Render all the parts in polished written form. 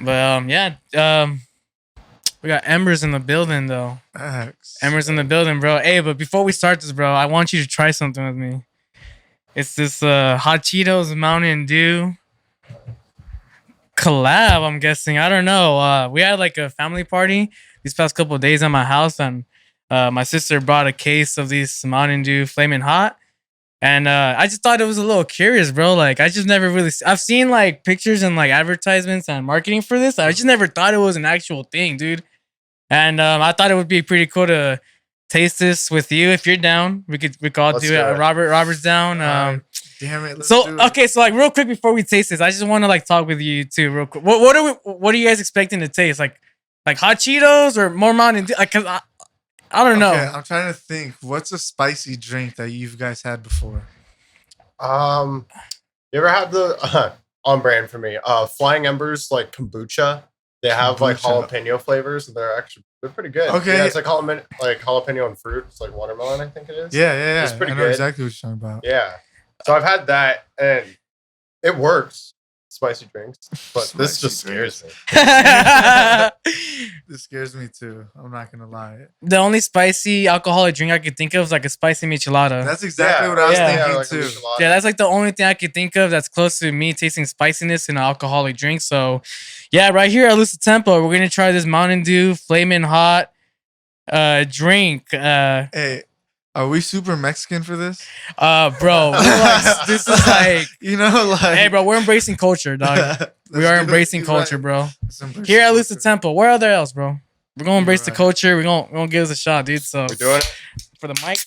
But we got Embers in the building though. Embers in the building, bro. Hey, but before we start this, bro, I want you to try something with me. It's this Hot Cheetos Mountain Dew collab, I'm guessing. I don't know. We had like a family party these past couple of days at my house, and my sister brought a case of these Mountain Dew Flamin' Hot. And I just thought it was a little curious, bro. Like, I just never really... I've seen, like, pictures and, like, advertisements and marketing for this. I just never thought it was an actual thing, dude. And I thought it would be pretty cool to taste this with you. If you're down, we could all do it. Robert's down. Damn it. Okay, so, like, real quick before we taste this, I just want to, like, talk with you, too, real quick. What are you guys expecting to taste? Like Hot Cheetos or more Mountain Dew? Like, 'cause I don't know. Okay, I'm trying to think. What's a spicy drink that you guys had before? You ever had the on brand for me? Flying Embers, like kombucha. They have like jalapeno flavors, and they're pretty good. Okay, yeah, it's like jalapeno and fruit. It's like watermelon, I think it is. Yeah. It's pretty I know good. exactly what you're talking about. Yeah, so I've had that, and it works. Spicy drinks, but this just scares me. This scares me too. I'm not gonna lie. The only spicy alcoholic drink I could think of is like a spicy michelada. That's exactly what I was thinking like too. Yeah, that's like the only thing I could think of that's close to me tasting spiciness in an alcoholic drink. So, yeah, right here at Lucid Tempo, we're gonna try this Mountain Dew Flamin' Hot drink. Hey, are we super Mexican for this? Bro, this is like, you know, like, hey, bro, we're embracing culture, dog. We are embracing culture, bro. Here at Lucid Tempo, where other else, bro? We're gonna embrace the culture. We're gonna give us a shot, dude. So we're doing it for the mic.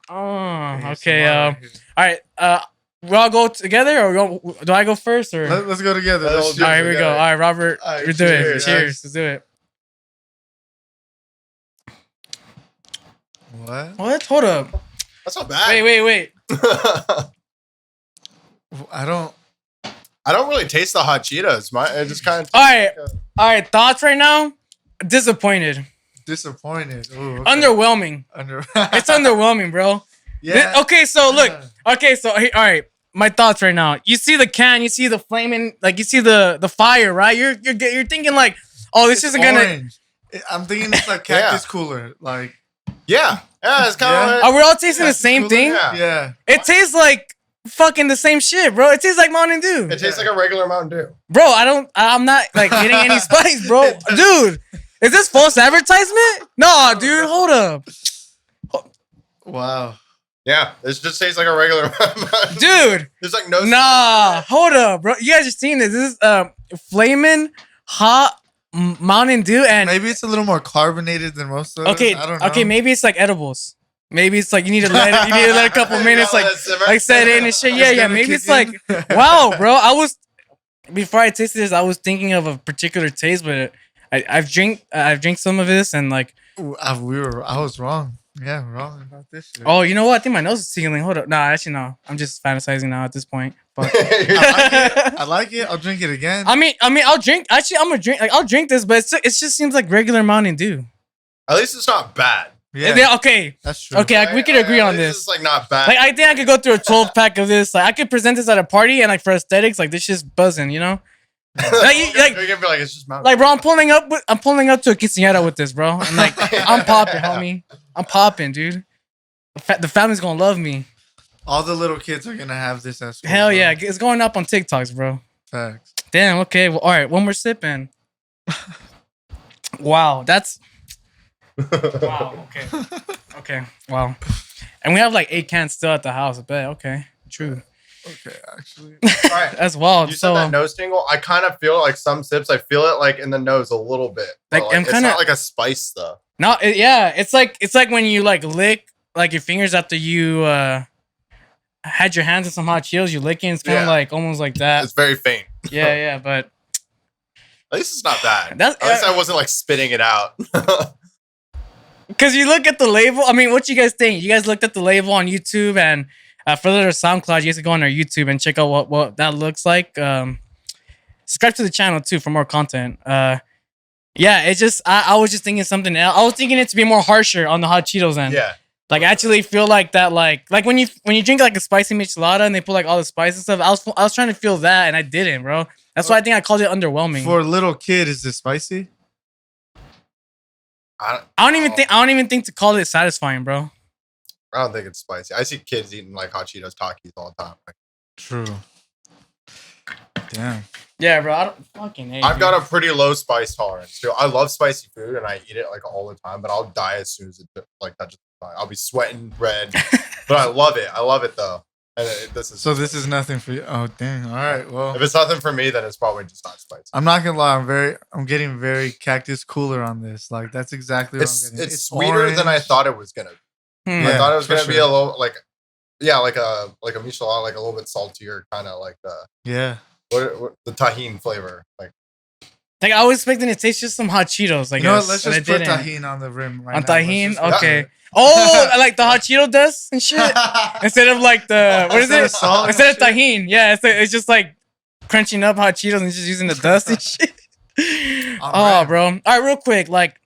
Oh, okay. All right. We all go together, or do I go first, or let's go together. All right, here we go. All right, Robert, we're doing it. Cheers. Let's do it. What? Hold up. That's not bad. Wait. I don't really taste the hot Cheetos. It just kind of. All right. Thoughts right now? Disappointed. Ooh, okay. Underwhelming. It's underwhelming, bro. Yeah. Okay, so look. Okay, so all right. My thoughts right now. You see the can. You see the flaming. Like you see the fire, right? You're thinking like, oh, this isn't orange. I'm thinking it's like cactus cooler, like. Yeah, it's kind of. Are we all tasting the same thing? Yeah. It tastes like fucking the same shit, bro. It tastes like Mountain Dew. It tastes like a regular Mountain Dew. Bro, I'm not like getting any spice, bro. Dude, is this false advertisement? No, dude, hold up. Wow. Yeah, this just tastes like a regular Mountain Dude. There's like no. Nah, hold up, bro. You guys are seeing this. This is Flamin' Hot Mountain Dew, and maybe it's a little more carbonated than most of okay, I don't know. Okay, maybe it's like edibles. Maybe it's like you need to let a couple minutes, like set in and shit. Yeah. Maybe it's like, wow, bro. Before I tasted this, I was thinking of a particular taste, but I've drank some of this, and like, I was wrong. Yeah, wrong about this shit. Oh, you know what? I think my nose is tingling. Hold up. Nah, actually, no. I'm just fantasizing now at this point. But I like it. I'll drink it again. I mean, I'll drink. Actually, I'm gonna drink. Like, I'll drink this, but it just seems like regular Mountain Dew. At least it's not bad. Yeah. Okay. That's true. Okay, we could agree on this. It's like not bad. Like, I think I could go through a 12 pack of this. Like, I could present this at a party, and like for aesthetics, like this shit's buzzing. You know. You're gonna be like, it's just Mountain Dew. Like, bro, I'm pulling up to a quinceañera with this, bro. And like, I'm popping, homie. I'm popping, dude. The family's gonna love me. All the little kids are gonna have this at school. Hell bro. Yeah, it's going up on TikToks, bro. Facts. Damn. Okay. Well, all right. One more sip in. Wow, that's. Wow. Okay. Wow. And we have like 8 cans still at the house. I bet. Okay. True. Okay. Actually. All right. That's wild. You said that nose tingle. I kind of feel like some sips. I feel it like in the nose a little bit. Like I'm it's not like a spice though. No. Yeah. It's like when you like lick like your fingers after you had your hands in some hot Cheetos. You licking. It's kind of like almost like that. It's very faint. Yeah. But at least it's not bad. At least I wasn't like spitting it out. Because you look at the label. I mean, what you guys think? You guys looked at the label on YouTube, and for their SoundCloud, you guys can go on our YouTube and check out what that looks like. Subscribe to the channel too for more content. Yeah, it's just I was just thinking something else. I was thinking it to be more harsher on the hot Cheetos end. Yeah. Like actually feel like that, like when you drink like a spicy michelada and they put like all the spice and stuff. I was trying to feel that and I didn't, bro. That's why I think I called it underwhelming. For a little kid, is this spicy? I don't even think to call it satisfying, bro. I don't think it's spicy. I see kids eating like hot Cheetos Takis all the time. Like, True. Damn. Yeah, bro. I don't fucking hate. I've got a pretty low spice tolerance too. I love spicy food and I eat it like all the time, but I'll die as soon as it like touches the tongue. I'll be sweating red, but I love it. I love it though. And this is nothing for you. Oh dang! All right, well, if it's nothing for me, then it's probably just not spicy. I'm not gonna lie. I'm getting very cactus cooler on this. Like that's exactly what I'm getting. It's sweeter orange. than I thought it was gonna be. I thought it was gonna be a little like a Michelin, like a little bit saltier, kind of like the the tahini flavor. Like I was expecting it to taste just some hot Cheetos. Like, you know what? Let's just put tahini on the rim right on now. Tahini, okay. Oh, I like the hot Cheeto dust and shit. Instead of like the what is it? Instead of tahini, yeah, it's just like crunching up hot Cheetos and just using the dust and shit. Oh, bro. All right, real quick, like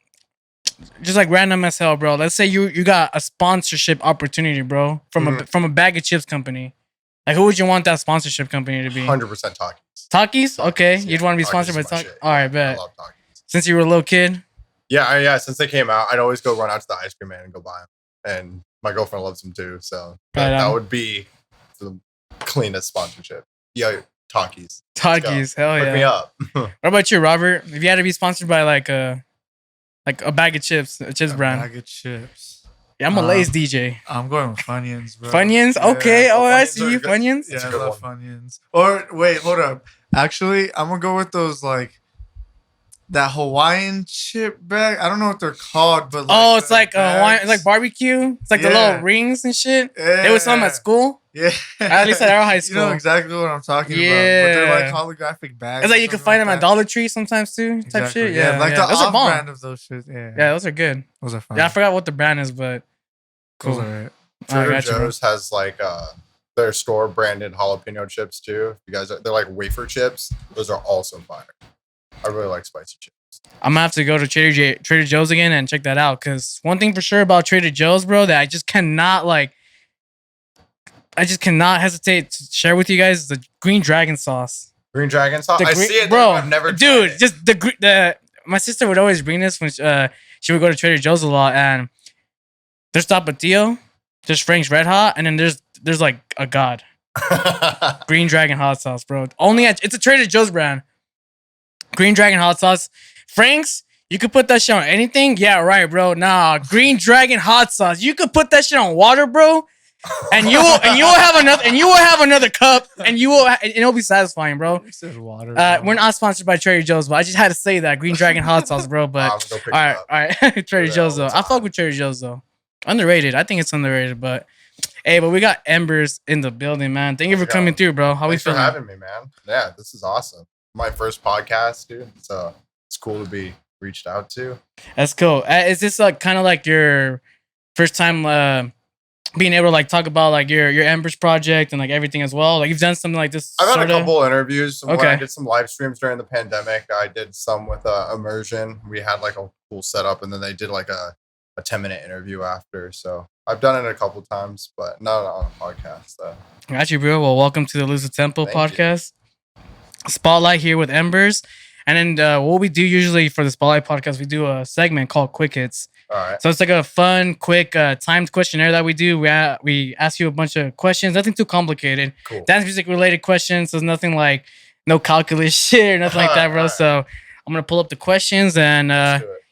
just like random as hell, bro. Let's say you got a sponsorship opportunity, bro, from a bag of chips company. Like, who would you want that sponsorship company to be? 100% Takis. Takis? Okay, you'd want to be sponsored by Takis. All right, bet. I love Takis. Since you were a little kid. Yeah. Since they came out, I'd always go run out to the ice cream man and go buy them. And my girlfriend loves them too. So that would be the cleanest sponsorship. Yeah, Takis. Takis, hell yeah. Hook me up. What about you, Robert? If you had to be sponsored by like a bag of chips, a chips brand. Bag of chips. Yeah, I'm a Lay's DJ. I'm going with Funyuns, bro. Funyuns? Okay. Oh, I see you. Funyuns? Yeah, I love Funyuns. Or, wait, hold up. Actually, I'm going to go with those, like, that Hawaiian chip bag. I don't know what they're called, but like, it's like Hawaiian, it's like barbecue. It's like the little rings and shit. Yeah. It was some at school. Yeah. At least at our high school. You know exactly what I'm talking about. But they're like holographic bags. It's like you can find them at Dollar Tree sometimes too. Type shit. Yeah. Like the off brand of those shit. Yeah. Yeah, those are good. Those are fun. Yeah, I forgot what the brand is, but cool. Those are right. Trader Joe's has like their store branded jalapeno chips too. You guys, they're like wafer chips. Those are also fire. I really like spicy chips. I'm gonna have to go to Trader Joe's again and check that out. Cause one thing for sure about Trader Joe's, bro, that I just cannot hesitate to share with you guys is the green dragon sauce. Green dragon sauce. I see it, bro. I've never. Dude, just the my sister would always bring this when she would go to Trader Joe's a lot, and there's Tapatio, there's Frank's Red Hot, and then there's like a god. Green Dragon hot sauce, bro. It's a Trader Joe's brand. Green Dragon hot sauce. Frank's, you could put that shit on anything. Yeah, right, bro. Nah, Green Dragon hot sauce. You could put that shit on water, bro. And you will have another cup, and it'll be satisfying, bro. You said water. We're not sponsored by Trader Joe's, but I just had to say that Green Dragon hot sauce, bro. But all right, Trader Joe's though. I fuck with Trader Joe's though. Underrated. I think it's underrated, but hey, but we got Embers in the building, man. Thank you for coming through, bro. How we feeling? Thanks for having me, man. Yeah, this is awesome. My first podcast, dude. So it's cool to be reached out to. That's cool. Is this kind of like your first time being able to like talk about like your Embers project and like everything as well? Like you've done something like this. I've had a couple interviews. Okay. When I did some live streams during the pandemic, I did some with Immersion. We had like a cool setup, and then they did like a 10-minute interview after. So I've done it a couple times, but not on a podcast. Got you, bro. Well, welcome to the Lose the Tempo podcast. Spotlight here with Embers. And then what we do usually for the Spotlight podcast, we do a segment called Quick Hits. All right. So it's like a fun, quick, timed questionnaire that we do. We ask you a bunch of questions, nothing too complicated. Cool. Dance music related questions. So it's nothing like no calculus shit or nothing like that, bro. Right. So I'm gonna pull up the questions and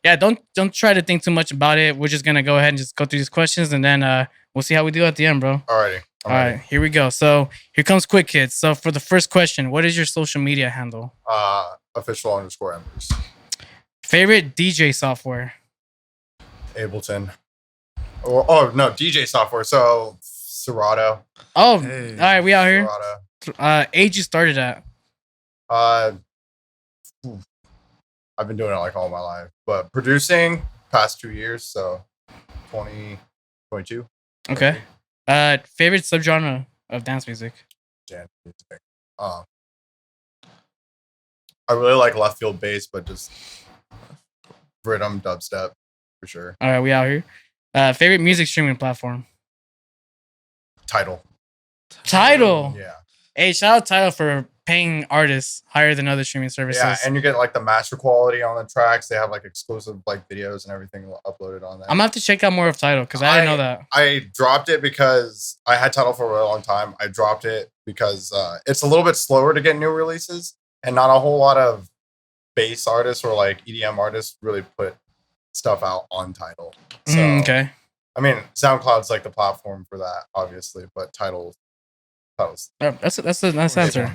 yeah, don't try to think too much about it. We're just gonna go ahead and just go through these questions, and then we'll see how we do at the end, bro. Alrighty. All right, here we go. So here comes Quick Hits. So for the first question, what is your social media handle? official_Embers. Favorite DJ software? Ableton. Oh no, DJ software. So Serato. Oh, hey. All right, we out here. Serato. Age you started at? I've been doing it like all my life, but producing past 2 years, so 2022. Okay. Favorite subgenre of dance music? Dance music. I really like left field bass, but just rhythm dubstep for sure. All right, we out here. Favorite music streaming platform? Tidal. Tidal. Yeah. Hey, shout out Tidal for paying artists higher than other streaming services. Yeah, and you get like the master quality on the tracks. They have like exclusive like videos and everything uploaded on there. I'm gonna have to check out more of Tidal because I didn't know that. I dropped it because I had Tidal for a really long time. I dropped it because it's a little bit slower to get new releases, and not a whole lot of bass artists or like EDM artists really put stuff out on Tidal. So, Okay. I mean, SoundCloud's like the platform for that, obviously, but Tidal's That's a nice answer.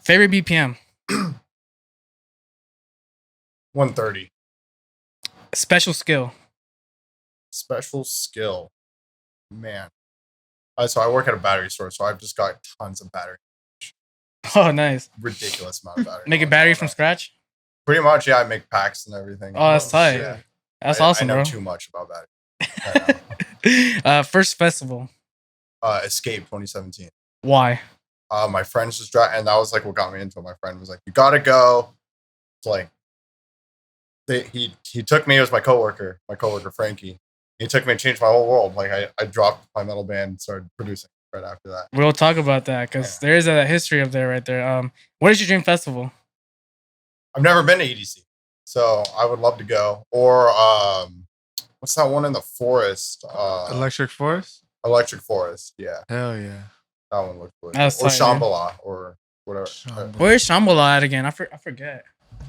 Favorite BPM? 130. Special skill. Special skill, man. So I work at a battery store, so I've just got tons of battery. Oh, nice. Ridiculous amount of battery. Make a battery from scratch? Pretty much, yeah. I make packs and everything. Oh, that's tight. Yeah. That's awesome, I know bro. too much about battery. First festival. Escape 2017. Why? My friends just dropped, and that was like what got me into it. My friend was like, "You gotta go." It's like he took me. It was my coworker Frankie. He took me and changed my whole world. Like I dropped my metal band and started producing right after that. We'll talk about that because there is a history up there right there. What is your dream festival? I've never been to EDC, so I would love to go. Or what's that one in the forest? Electric Forest. Electric Forest. Yeah. Hell yeah. That one looked good. That's Or tight, Shambhala or whatever. Where's Shambhala at again? I forget.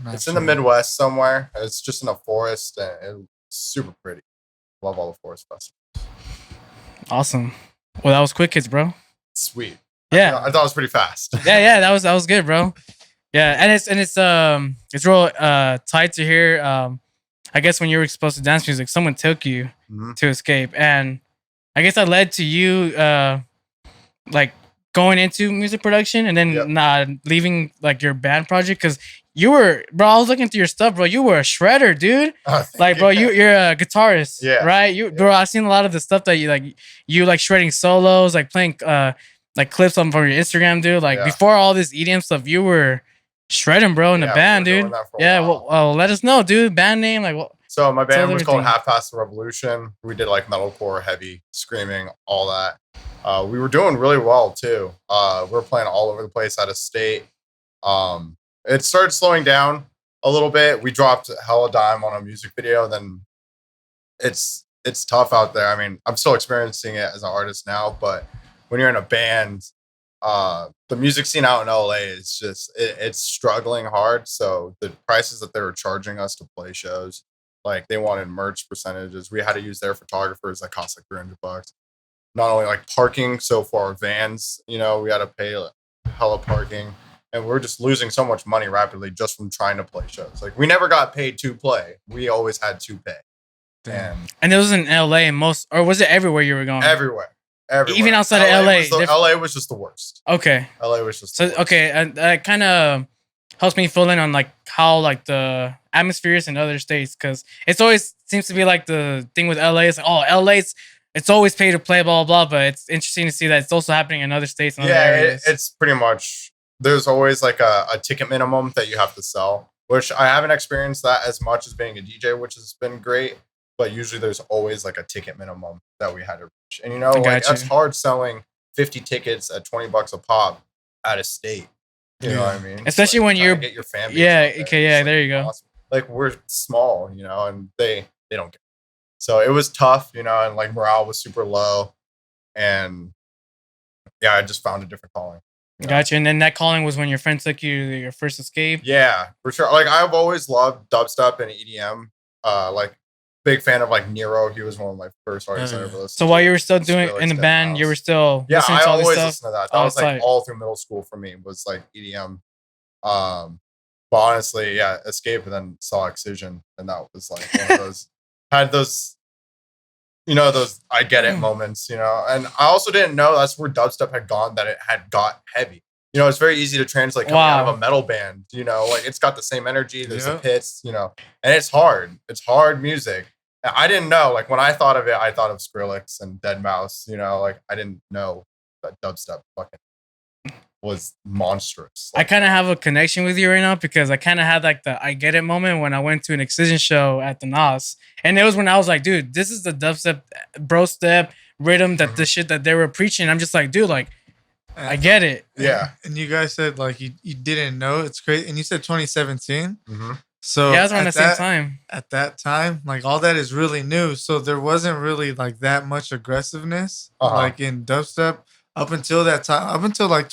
It's in the Midwest somewhere. It's just in a forest and it's super pretty. Love all the forest festivals. Awesome. Well, that was quick hits, bro. Sweet. Yeah. I thought it was pretty fast. yeah, that was good, bro. Yeah, and it's real tight to hear. I guess when you were exposed to dance music, someone took you to Escape, and I guess that led to you like going into music production and then not leaving like your band project because you were, bro. I was looking through your stuff, bro. You were a shredder, dude. Like, bro, you're a guitarist, right? Bro, I've seen a lot of the stuff that you like shredding solos, like playing like clips on from your Instagram, dude. Like before all this EDM stuff, you were shredding, bro, in the band, dude. Yeah, well, let us know, dude. Band name, like what? So my band was called Half Past the Revolution. We did like metalcore, heavy, screaming, all that. We were doing really well too. We were playing all over the place out of state. It started slowing down a little bit. We dropped hella dime on a music video. Then it's tough out there. I mean, I'm still experiencing it as an artist now, but when you're in a band, the music scene out in LA is just it's struggling hard. So the prices that they were charging us to play shows, like they wanted merch percentages. We had to use their photographers that cost like $300. Not only like parking, so for our vans, we had to pay like, hella parking, and we're just losing so much money rapidly just from trying to play shows. Like we never got paid to play. We always had to pay. And it was in LA or was it everywhere you were going? Everywhere. Even outside of LA. LA was just the worst. Okay. LA was just the worst. Okay, and that kind of helps me fill in on like how like the atmosphere is in other states because it's always seems to be like the thing with LA is like, LA's it's always pay to play, blah, blah, blah. But it's interesting to see that it's also happening in other states and other areas. It's pretty much, there's always like a ticket minimum that you have to sell, which I haven't experienced that as much as being a DJ, which has been great. But usually there's always like a ticket minimum that we had to reach. And that's hard selling 50 tickets at $20 a pop out of state. You know what I mean? Especially when you're get your fan base. There you go. Awesome. Like we're small, and they don't get it. So it was tough, and like morale was super low. And yeah, I just found a different calling. Gotcha. And then that calling was when your friend took you to your first Escape? Yeah, for sure. Like I've always loved dubstep and EDM. Like big fan of like Nero. He was one of my first artists I ever listened to. So while you were still doing in the band, you were still listening to all this stuff? I always listened to that. That was like all through middle school for me was like EDM. But honestly, Escape and then saw Excision, and that was like one of those had those those I get it moments, and I also didn't know that's where dubstep had gone, that it had got heavy. It's very easy to translate coming out of a metal band, like it's got the same energy, there's the hits, and it's hard. It's hard music. And I didn't know, like when I thought of it, I thought of Skrillex and deadmau5, like I didn't know that dubstep fucking was monstrous. I kind of have a connection with you right now because I kind of had like the I get it moment when I went to an Excision show at the NOS. And it was when I was like, dude, this is the dubstep, bro step, rhythm, that the shit that they were preaching. I'm just like, dude, like, I get it. Yeah. And you guys said like you didn't know. It's great. And you said 2017. Mm-hmm. So yeah, it was around the same time. At that time, like all that is really new. So there wasn't really like that much aggressiveness like in dubstep up until that time. Up until like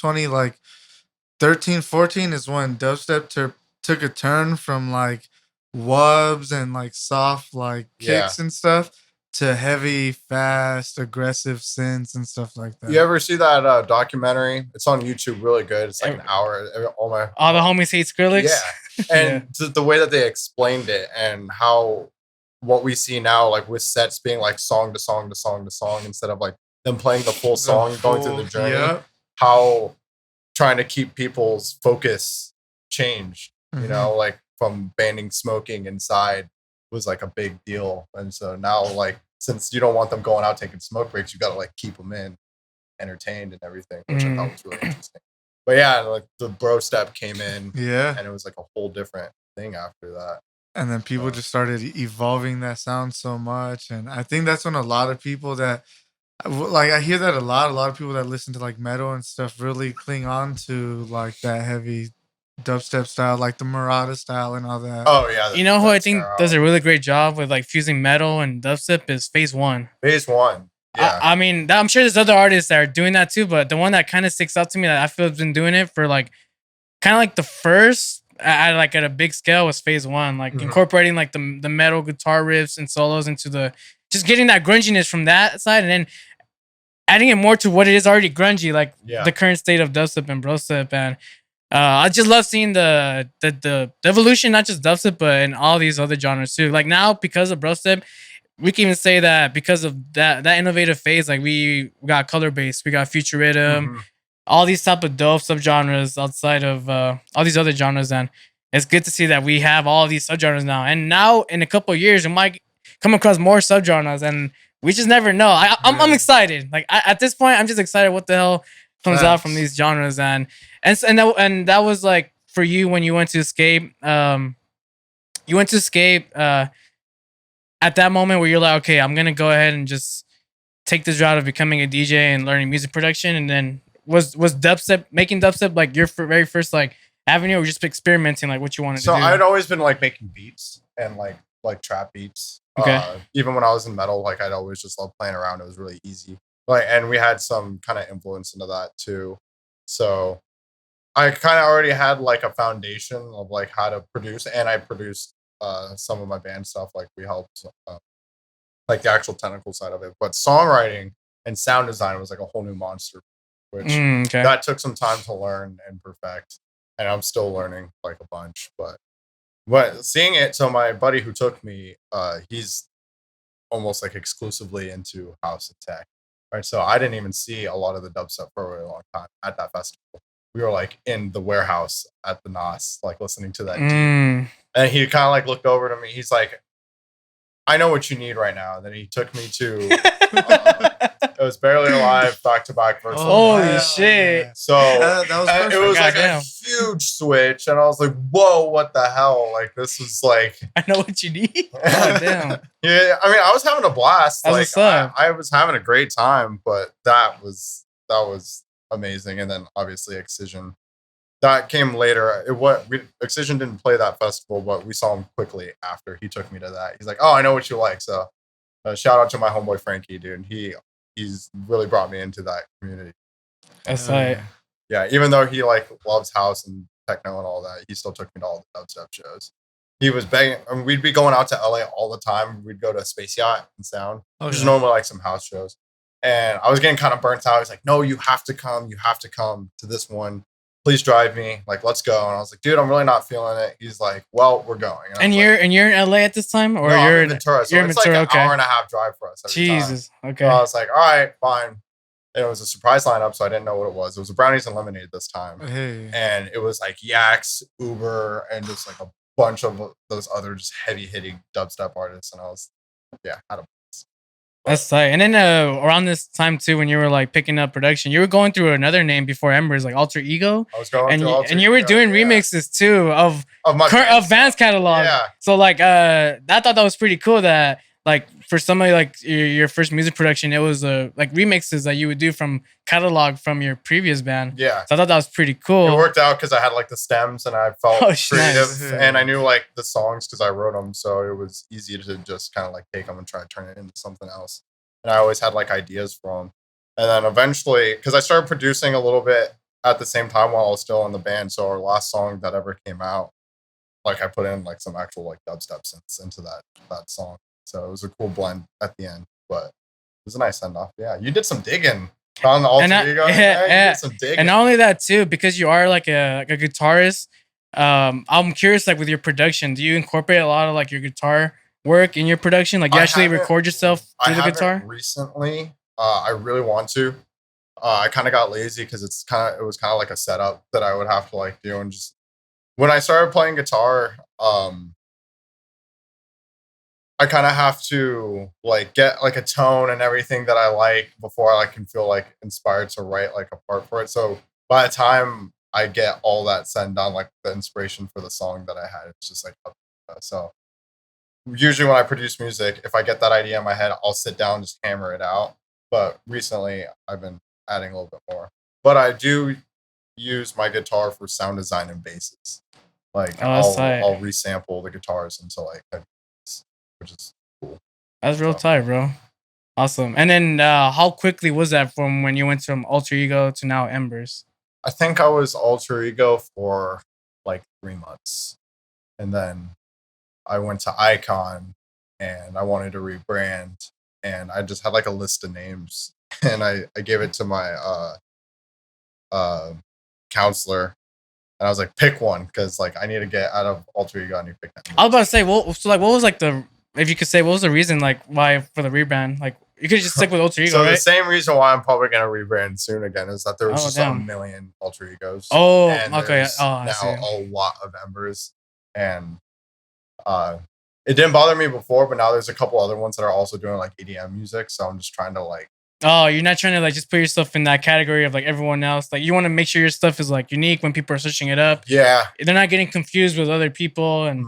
13, 14 is when dubstep took a turn from like wubs and like soft like kicks and stuff to heavy, fast, aggressive synths and stuff like that. You ever see that documentary? It's on YouTube, really good. It's like an hour. All the homies hate Skrillex. Yeah, and the way that they explained it and how what we see now, like with sets being like song to song to song to song instead of like them playing the full song, going through the journey. How trying to keep people's focus changed, you know, like from banning smoking inside was like a big deal. And so now, like, since you don't want them going out taking smoke breaks, you got to like keep them entertained and everything, which I thought was really interesting. But yeah, like the bro step came in, and it was like a whole different thing after that. And then people just started evolving that sound so much, and I think that's when a lot of people that like I hear that a lot of people that listen to like metal and stuff really cling on to like that heavy dubstep style, like the Murata style and all that. Oh yeah, you know who I think does a really great job with like fusing metal and dubstep is Phase One. Phase One. Yeah. I mean, I'm sure there's other artists that are doing that too, but the one that kind of sticks out to me that I feel has been doing it for like kind of like the first at a big scale was Phase One, like incorporating like the metal guitar riffs and solos into the just getting that grunginess from that side and then adding it more to what it is already grungy, like the current state of dubstep and brostep. And I just love seeing the evolution, not just dubstep, but in all these other genres too. Like now, because of brostep, we can even say that because of that innovative phase, like we got color bass, we got future rhythm, all these type of dope subgenres outside of all these other genres. And it's good to see that we have all these subgenres now. And now in a couple of years, we might come across more subgenres, and we just never know. I'm excited. Like at this point, I'm just excited what the hell comes out from these genres. And that was like for you when you went to Escape. You went to Escape at that moment where you're like, okay, I'm gonna go ahead and just take this route of becoming a DJ and learning music production. And then was making dubstep like your very first like avenue, or just experimenting like what you wanted to do? So I'd always been like making beats and like trap beats. Okay. Even when I was in metal, like I'd always just love playing around. It was really easy. Like, and we had some kind of influence into that too. So I kind of already had like a foundation of like how to produce, and I produced some of my band stuff. Like we helped like the actual technical side of it, but songwriting and sound design was like a whole new monster, which that took some time to learn and perfect. And I'm still learning like a bunch, but seeing it, so my buddy who took me, he's almost like exclusively into house and tech, right? So I didn't even see a lot of the dubstep for a really long time at that festival. We were like in the warehouse at the NOS, like listening to that. And he kind of like looked over to me. He's like, I know what you need right now. And then he took me to it was Barely Alive back-to-back versus holy shit. Yeah. So it was like a huge switch, and I was like, whoa, what the hell? Like this was like I know what you need. Damn. Yeah, I mean I was having a blast. That's like I was having a great time, but that was amazing. And then obviously Excision. That came later. Excision didn't play that festival, but we saw him quickly after. He took me to that. He's like, "Oh, I know what you like." So, shout out to my homeboy Frankie, dude. He's really brought me into that community. That's right. Yeah, even though he like loves house and techno and all that, he still took me to all the dubstep shows. He was begging. I mean, we'd be going out to LA all the time. We'd go to Space Yacht and Sound, which is normally like some house shows. And I was getting kind of burnt out. He's like, "No, you have to come. You have to come to this one. Please drive me. Like, let's go." And I was like, "Dude, I'm really not feeling it." He's like, "Well, we're going." And you're in LA at this time, or no, you're in Ventura? So it's Ventura, like an hour and a half drive for us. Jesus. Time. Okay. So I was like, "All right, fine." And it was a surprise lineup, so I didn't know what it was. It was a brownies and lemonade this time, and it was like Yax, Uber, and just like a bunch of those other just heavy hitting dubstep artists. And I was, had a. That's tight. And then around this time too, when you were like picking up production, you were going through another name before Embers, like Alter Ego. I was going through Alter Ego, and you were doing remixes too of my Van's catalog. Yeah. So like I thought that was pretty cool that like for somebody like your first music production, it was like remixes that you would do from catalog from your previous band. Yeah. So I thought that was pretty cool. It worked out because I had like the stems and I felt creative nice. and I knew like the songs because I wrote them. So it was easy to just kind of like take them and try to turn it into something else. And I always had like ideas for them. And then eventually, because I started producing a little bit at the same time while I was still in the band. So our last song that ever came out, like I put in like some actual like dubstep synths into that song. So it was a cool blend at the end, but it was a nice send off. Yeah, you did some digging on the alter ego. Yeah, you did some digging. And not only that too, because you are like a guitarist. I'm curious, like with your production, do you incorporate a lot of like your guitar work in your production? Like you actually record yourself through the guitar? Recently, I really want to. I kind of got lazy because it was kind of like a setup that I would have to like do, and just when I started playing guitar, I kind of have to like get like a tone and everything that I like before I can feel like inspired to write like a part for it. So by the time I get all that said and done, like the inspiration for the song that I had, it's just like so. Usually when I produce music, if I get that idea in my head, I'll sit down and just hammer it out. But recently I've been adding a little bit more. But I do use my guitar for sound design and basses. Like I'll resample the guitars into like headbangs, which is cool. That's real tight, bro. Awesome. And then how quickly was that from when you went from Alter Ego to now Embers? I think I was Alter Ego for like 3 months. And then I went to Icon and I wanted to rebrand. And I just had like a list of names. And I gave it to my counselor. And I was like, pick one, because like I need to get out of Alter Ego and you pick that. I was about to say, well, so like what was like if you could say, what was the reason like why for the rebrand? Like you could just stick with Alter Ego, so right? The same reason why I'm probably gonna rebrand soon again is that there was just a million Alter Egos. Oh, and okay. Now a lot of Embers. And it didn't bother me before, but now there's a couple other ones that are also doing like EDM music. So I'm just trying to like. Oh, you're not trying to like just put yourself in that category of like everyone else. Like you want to make sure your stuff is like unique when people are searching it up. Yeah. They're not getting confused with other people and.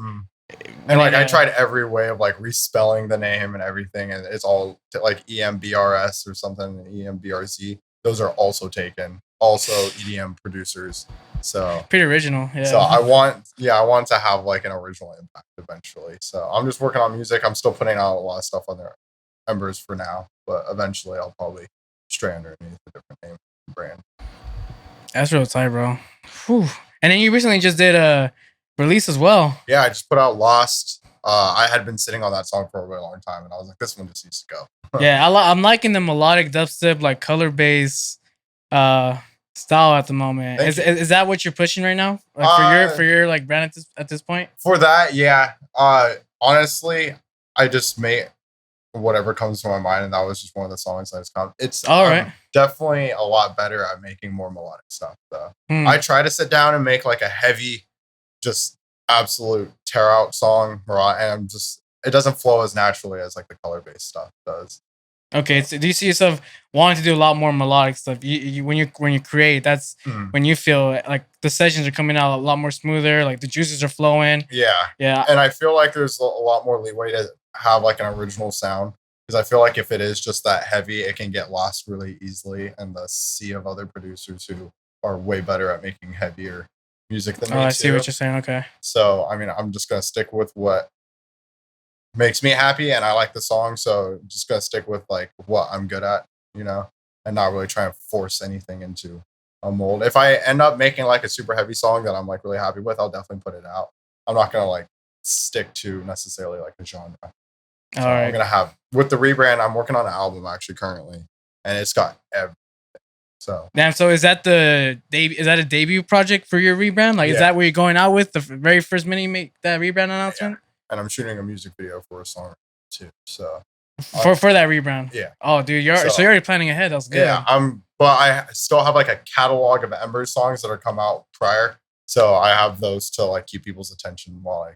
And like I tried every way of like respelling the name and everything, and it's all like EMBRS or something, EMBRZ. Those are also taken. Also EDM producers. So pretty original. Yeah. So I want to have like an original impact eventually. So I'm just working on music. I'm still putting out a lot of stuff on their Embers for now, but eventually I'll probably stray underneath a different name brand. That's real tight, bro. Whew. And then you recently just did a release as well. Yeah, I just put out Lost. I had been sitting on that song for a really long time, and I was like, this one just needs to go. Yeah, I'm liking the melodic dubstep, like color bass style at the moment. Is that what you're pushing right now? Like for your like brand at this point? For that, yeah. Honestly, I just made whatever comes to my mind, and that was just one of the songs that has come. It's all right. Definitely a lot better at making more melodic stuff though. I try to sit down and make like a heavy, just absolute tear out song, and it doesn't flow as naturally as like the color based stuff does. Okay, so do you see yourself wanting to do a lot more melodic stuff? You when you create, that's when you feel like the sessions are coming out a lot more smoother, like the juices are flowing. Yeah. And I feel like there's a lot more leeway to have like an original sound, because I feel like if it is just that heavy, it can get lost really easily in the sea of other producers who are way better at making heavier music than me. I see what you're saying. Okay. So I mean, I'm just gonna stick with what makes me happy, and I like the song, so I'm just gonna stick with like what I'm good at, and not really try and force anything into a mold. If I end up making like a super heavy song that I'm like really happy with, I'll definitely put it out. I'm not gonna like stick to necessarily like a genre. So all right. I'm gonna have with the rebrand. I'm working on an album actually currently, and it's got everything. So damn. So is that a debut project for your rebrand? Like, is that where you're going out with the very first minute you make that rebrand announcement? Yeah. And I'm shooting a music video for a song too. So for that rebrand. Yeah. Oh, dude, you're already planning ahead. That's good. Yeah. But I still have like a catalog of Embers songs that are come out prior. So I have those to like keep people's attention while I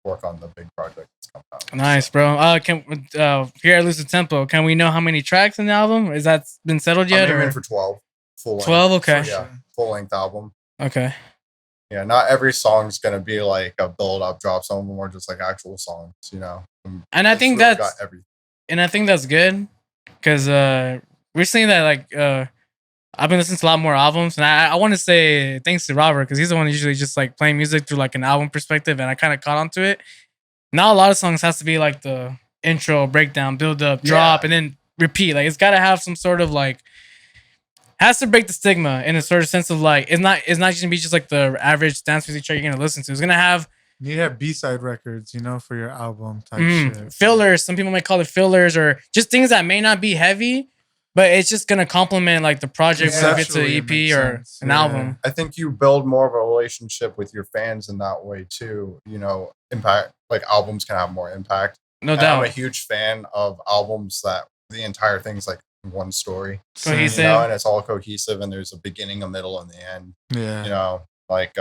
work on the big project that's coming out. Nice, bro. Here at Lose the Tempo, can we know how many tracks in the album? Is that been settled yet? I'm aiming for 12. Full length. 12, okay. Yeah, full length album. Okay. Yeah, not every song's gonna be like a build up drop. Some of them are just like actual songs, you know. And I think really that's good because recently that I've been listening to a lot more albums, and I want to say thanks to Robert because he's the one usually just like playing music through like an album perspective, and I kind of caught onto it. Now a lot of songs has to be like the intro, breakdown, build up, drop, and then repeat. Like it's got to have some sort of like has to break the stigma in a sort of sense of like it's not gonna be just like the average dance music track you're gonna listen to. It's gonna have you have B-side records, you know, for your album type shit. Fillers. Some people might call it fillers or just things that may not be heavy, but it's just gonna complement like the project whether it's an EP or an album. I think you build more of a relationship with your fans in that way too. You know, impact like albums can have more impact. No doubt. I'm a huge fan of albums that the entire thing's like one story. Cohesive. You know, and it's all cohesive and there's a beginning, a middle, and the end. Yeah. You know, like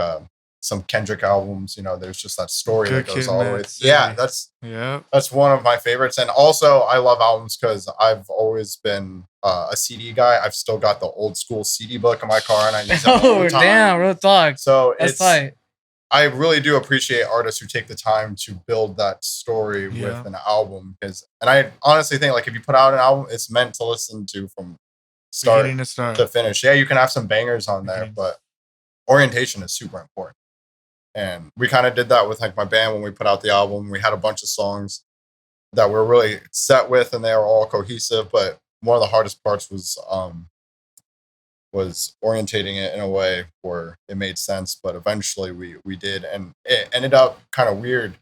some Kendrick albums, you know, there's just that story Good that goes Kid, all the Mad way. City. Yeah, that's one of my favorites. And also I love albums because I've always been a CD guy. I've still got the old school CD book in my car and I use it all the time. Damn, real talk. So that's tight. I really do appreciate artists who take the time to build that story with an album and I honestly think like if you put out an album, it's meant to listen to from start to finish. Yeah, you can have some bangers on there, but orientation is super important. And we kind of did that with like my band when we put out the album. We had a bunch of songs that we're really set with and they were all cohesive, but one of the hardest parts was orientating it in a way where it made sense, but eventually we did, and it ended up kind of weird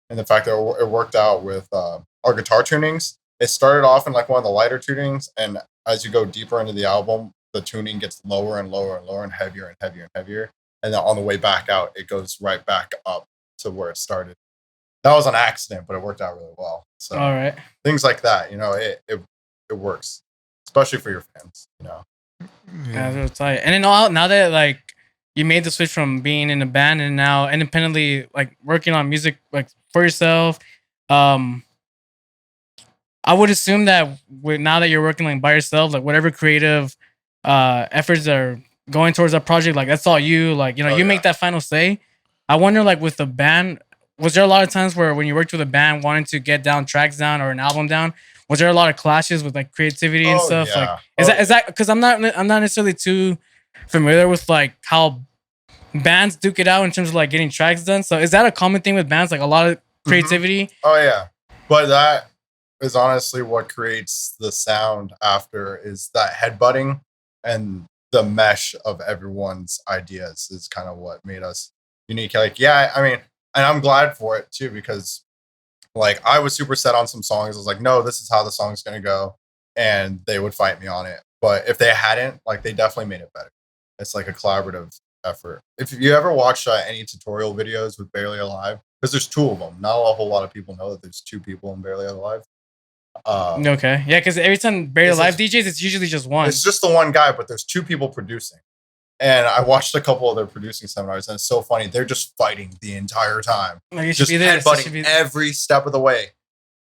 in the fact that it worked out with our guitar tunings. It started off in like one of the lighter tunings, and as you go deeper into the album, the tuning gets lower and lower and lower and heavier and heavier and heavier. And then on the way back out, it goes right back up to where it started. That was an accident, but it worked out really well. So all right, things like that, you know, it works, especially for your fans, you know. Yeah, that's tight. And then now that like you made the switch from being in a band and now independently like working on music like for yourself, I would assume that now that you're working like by yourself, like whatever creative efforts are going towards that project, like that's all you, like, you know, you make that final say. I wonder, like with the band, was there a lot of times where when you worked with a band wanting to get down tracks down or an album down, was there a lot of clashes with like creativity and stuff? Yeah. Like is that because I'm not necessarily too familiar with like how bands duke it out in terms of like getting tracks done. So is that a common thing with bands, like a lot of creativity? Oh yeah, but that is honestly what creates the sound after is that headbutting and the mesh of everyone's ideas is kind of what made us unique. Like, yeah, I mean, and I'm glad for it too, because like I was super set on some songs. I was like, no, this is how the song's going to go. And they would fight me on it. But if they hadn't, like they definitely made it better. It's like a collaborative effort. If you ever watch any tutorial videos with Barely Alive, because there's two of them. Not a whole lot of people know that there's two people in Barely Alive. Okay. Yeah, because every time Barely Alive DJs, it's usually just one. It's just the one guy, but there's two people producing. And I watched a couple of their producing seminars, and it's so funny. They're just fighting the entire time. Like just headbutting every step of the way.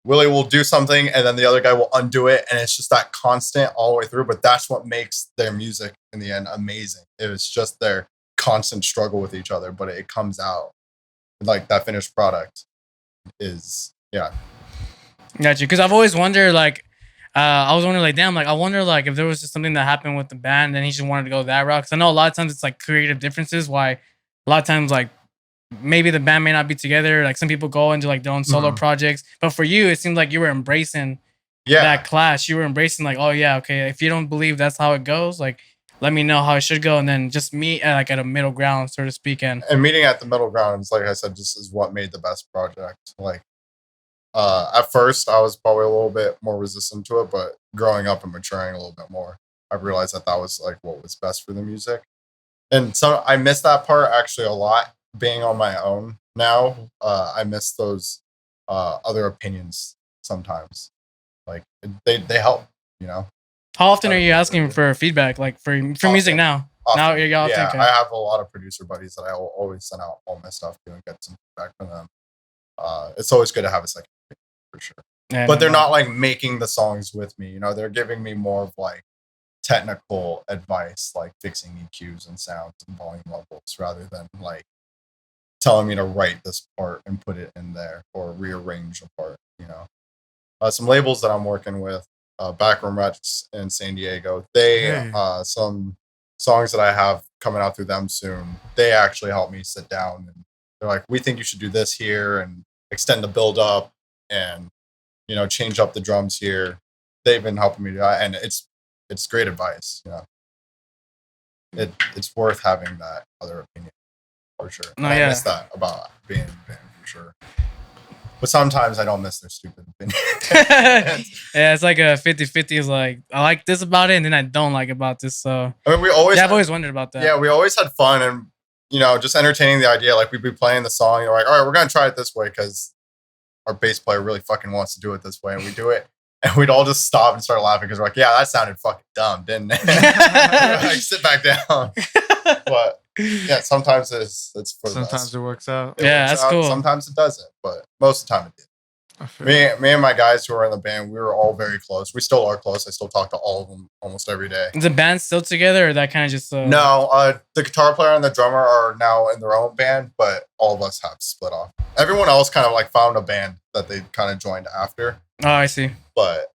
Willie will do something, and then the other guy will undo it, and it's just that constant all the way through. But that's what makes their music in the end amazing. It was just their constant struggle with each other, but it comes out. Like that finished product is, yeah. Got you. Because I've always wondered, like, I was wondering, like, damn, like, I wonder, like, if there was just something that happened with the band and he just wanted to go that route. Because I know a lot of times it's like creative differences. Why a lot of times, like, maybe the band may not be together. Like, some people go into like their own solo projects. But for you, it seemed like you were embracing that clash. You were embracing, like, oh, yeah, okay, if you don't believe that's how it goes, like, let me know how it should go. And then just meet at a middle ground, so to speak. And meeting at the middle ground is, like I said, just is what made the best project. Like, at first, I was probably a little bit more resistant to it, but growing up and maturing a little bit more, I realized that was like what was best for the music. And so I miss that part actually a lot. Being on my own now, I miss those other opinions sometimes. Like they help, you know. How often are you asking for feedback, like for music now? Often. Now you're I have a lot of producer buddies that I will always send out all my stuff to and get some feedback from them. It's always good to have a second for sure. Yeah, but they're not like making the songs with me, you know. They're giving me more of like technical advice, like fixing EQs and sounds and volume levels, rather than like telling me to write this part and put it in there or rearrange a part. Some labels that I'm working with, Backroom Rex in San Diego, they some songs that I have coming out through them soon, they actually help me sit down and they're like, we think you should do this here and extend the build up and change up the drums here. They've been helping me do that, and it's great advice. It's worth having that other opinion for sure. No, I miss that about being in a band for sure. But sometimes I don't miss their stupid opinion. Yeah, it's like a 50-50. It's like, I like this about it, and then I don't like about this. So I mean, I've always wondered about that. Yeah, we always had fun and, just entertaining the idea. Like, we'd be playing the song, and you're like, all right, we're going to try it this way because our bass player really fucking wants to do it this way. And we do it. And we'd all just stop and start laughing because we're like, yeah, that sounded fucking dumb, didn't it? Like, sit back down. But yeah, sometimes it's for the Sometimes best. it works out. Yeah, that's cool. Sometimes it doesn't, but most of the time it did. Me and my guys who were in the band, we were all very close. We still are close. I still talk to all of them almost every day. Is the band still together, or that kind of just? No, the guitar player and the drummer are now in their own band, but all of us have split off. Everyone else kind of like found a band that they kind of joined after. Oh, I see. But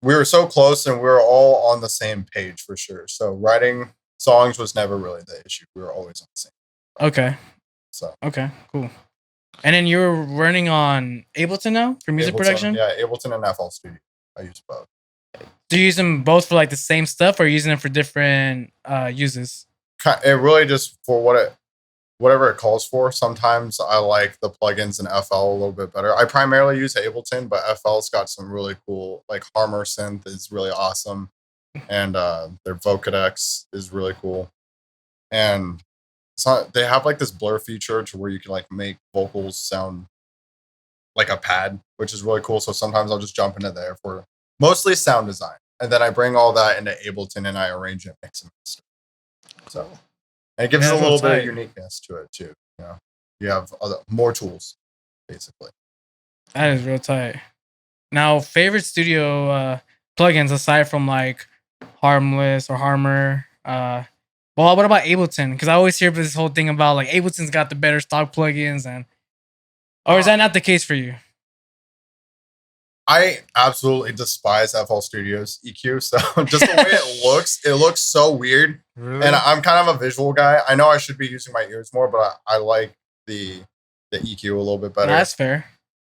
we were so close, and we were all on the same page for sure. So writing songs was never really the issue. We were always on the same page. Okay. So okay, cool. And then you're running on Ableton now for music production? Yeah, Ableton and FL Studio. I use both. Do you use them both for like the same stuff, or are you using them for different uses? It really just for whatever it calls for. Sometimes I like the plugins in FL a little bit better. I primarily use Ableton, but FL's got some really cool, like Harmer synth is really awesome, and their Vocodex is really cool, and so they have like this blur feature to where you can like make vocals sound like a pad, which is really cool. So sometimes I'll just jump into there for mostly sound design, and then I bring all that into Ableton and I arrange it, mix and master. So and it gives it a little bit of uniqueness to it too. You have more tools, basically. That is real tight. Now, favorite studio plugins aside from like Harmless or Harmer. Well, what about Ableton? Because I always hear this whole thing about like Ableton's got the better stock plugins, or is that not the case for you? I absolutely despise FL Studio's EQ. So just the way it looks so weird. Really? And I'm kind of a visual guy. I know I should be using my ears more, but I like the EQ a little bit better. That's fair.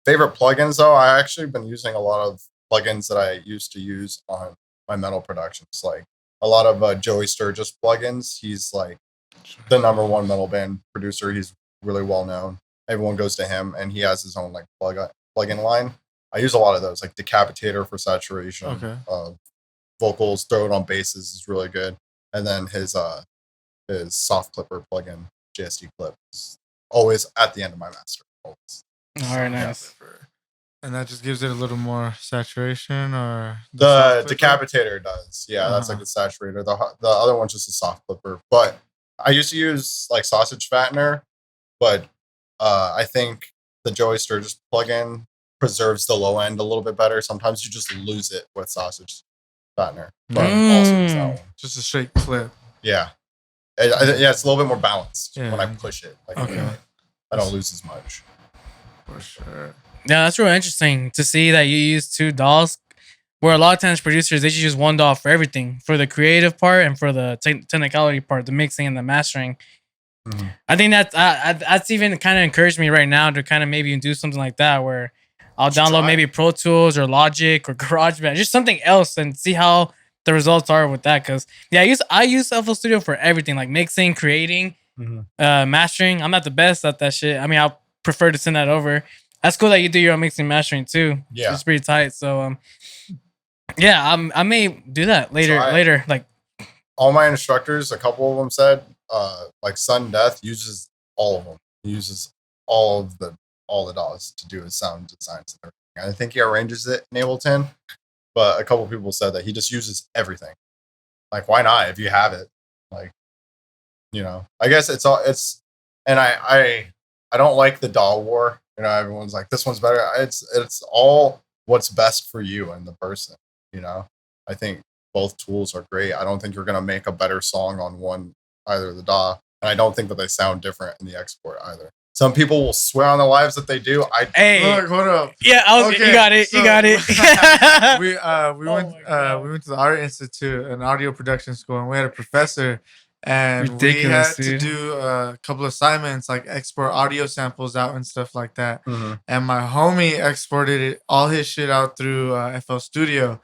Favorite plugins though, I actually been using a lot of plugins that I used to use on my metal productions, like a lot of Joey Sturgis plugins. He's like the #1 metal band producer. He's really well known. Everyone goes to him, and he has his own like plugin line. I use a lot of those, like Decapitator for saturation. Okay. Vocals, Throw It on Basses is really good, and then his Soft Clipper plugin, JSD Clip, is always at the end of my master. Always. All right, nice. And that just gives it a little more saturation, or the Decapitator does. Yeah, that's like the saturator. The other one's just a soft clipper. But I used to use like Sausage Fattener, but I think the Joey Sturgis plugin preserves the low end a little bit better. Sometimes you just lose it with Sausage Fattener, but also use that one. Just a straight clip. Yeah, yeah, it's a little bit more balanced when I push it. Like, I don't lose as much. For sure. Yeah, that's really interesting to see that you use 2 DAWs, where a lot of times producers, they just use 1 DAW for everything, for the creative part and for the technicality part, the mixing and the mastering. Mm-hmm. I think that's even kind of encouraged me right now to kind of maybe do something like that, where I'll download maybe Pro Tools or Logic or GarageBand, just something else, and see how the results are with that. Because I use FL Studio for everything, like mixing, creating, mastering. I'm not the best at that shit. I mean, I'll prefer to send that over. That's cool that you do your own mixing and mastering too. Yeah, it's pretty tight. So yeah, I may do that later. Like all my instructors, a couple of them said, like Sudden Death uses all of them. He uses all the DAWs to do his sound designs and everything. I think he arranges it in Ableton, but a couple of people said that he just uses everything. Like, why not if you have it? Like, I guess and I don't like the DAW war. Everyone's like, this one's better. It's all what's best for you and the person, I think both tools are great. I don't think you're gonna make a better song on either the DAW, and I don't think that they sound different in the export either. Some people will swear on their lives that they do. Hey, look, hold up. Yeah, you got it. So you got it. we went to the Art Institute, an audio production school, and we had a professor, and Ridiculous, we had to do a couple assignments like export audio samples out and stuff like that. Mm-hmm. And my homie exported all his shit out through FL Studio,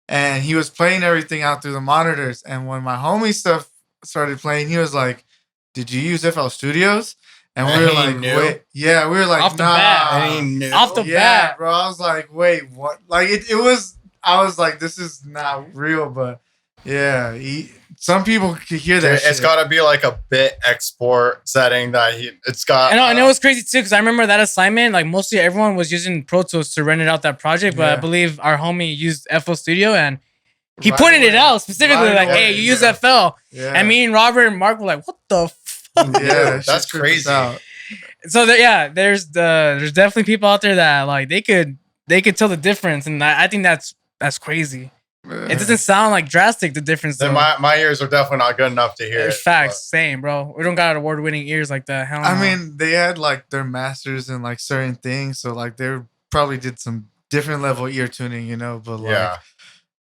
and he was playing everything out through the monitors. And when my homie stuff started playing, he was like, "Did you use FL Studios?" And we were like, wait, yeah, we were like, off the nah. bat. Off the bat, bro. I was like, wait, what? Like it was, I was like, this is not real, but yeah, some people could hear that. It's got to be like a bit export setting that it's got. And it was crazy too, because I remember that assignment, like mostly everyone was using Pro Tools to render out that project, but I believe our homie used FL Studio and he pointed it out specifically, hey, you use FL. Yeah. And me and Robert and Mark were like, what the fuck? Yeah, that's crazy. So there's definitely people out there that like they could tell the difference, and I think that's crazy. It doesn't sound like drastic the difference. Then my ears are definitely not good enough to hear it. Facts, same, bro. We don't got award-winning ears like that. Hell no. I mean, they had like their masters in like certain things, so like they probably did some different level ear tuning, you know. But like,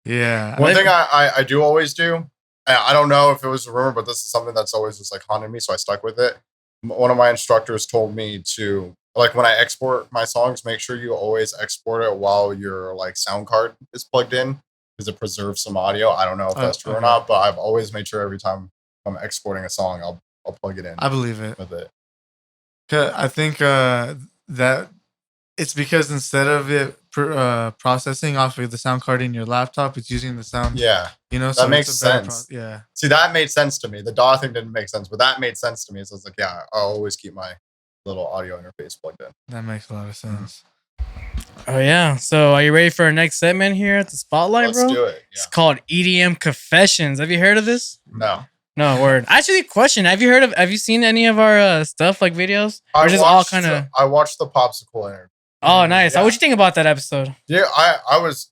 yeah. One thing I do always do. I don't know if it was a rumor, but this is something that's always just like haunted me, so I stuck with it. One of my instructors told me to, like, when I export my songs, make sure you always export it while your like sound card is plugged in, because it preserves some audio. I don't know if that's true or not, but I've always made sure every time I'm exporting a song, I'll plug it in. I believe it. With it. I think that it's because instead of it processing off of the sound card in your laptop, it's using the sound. Yeah. You know, that makes sense. Yeah. See, that made sense to me. The DAW thing didn't make sense, but that made sense to me. So I was like, yeah, I'll always keep my little audio interface plugged in. That makes a lot of sense. Oh, yeah. So are you ready for our next segment here at the Spotlight, bro? Let's do it. Yeah. It's called EDM Confessions. Have you heard of this? No. No, word. Actually, question. Have you seen any of our stuff, like videos? Or just all kind of... I watched the Popsicle interview. Oh, nice. Yeah. What'd you think about that episode? Yeah, I was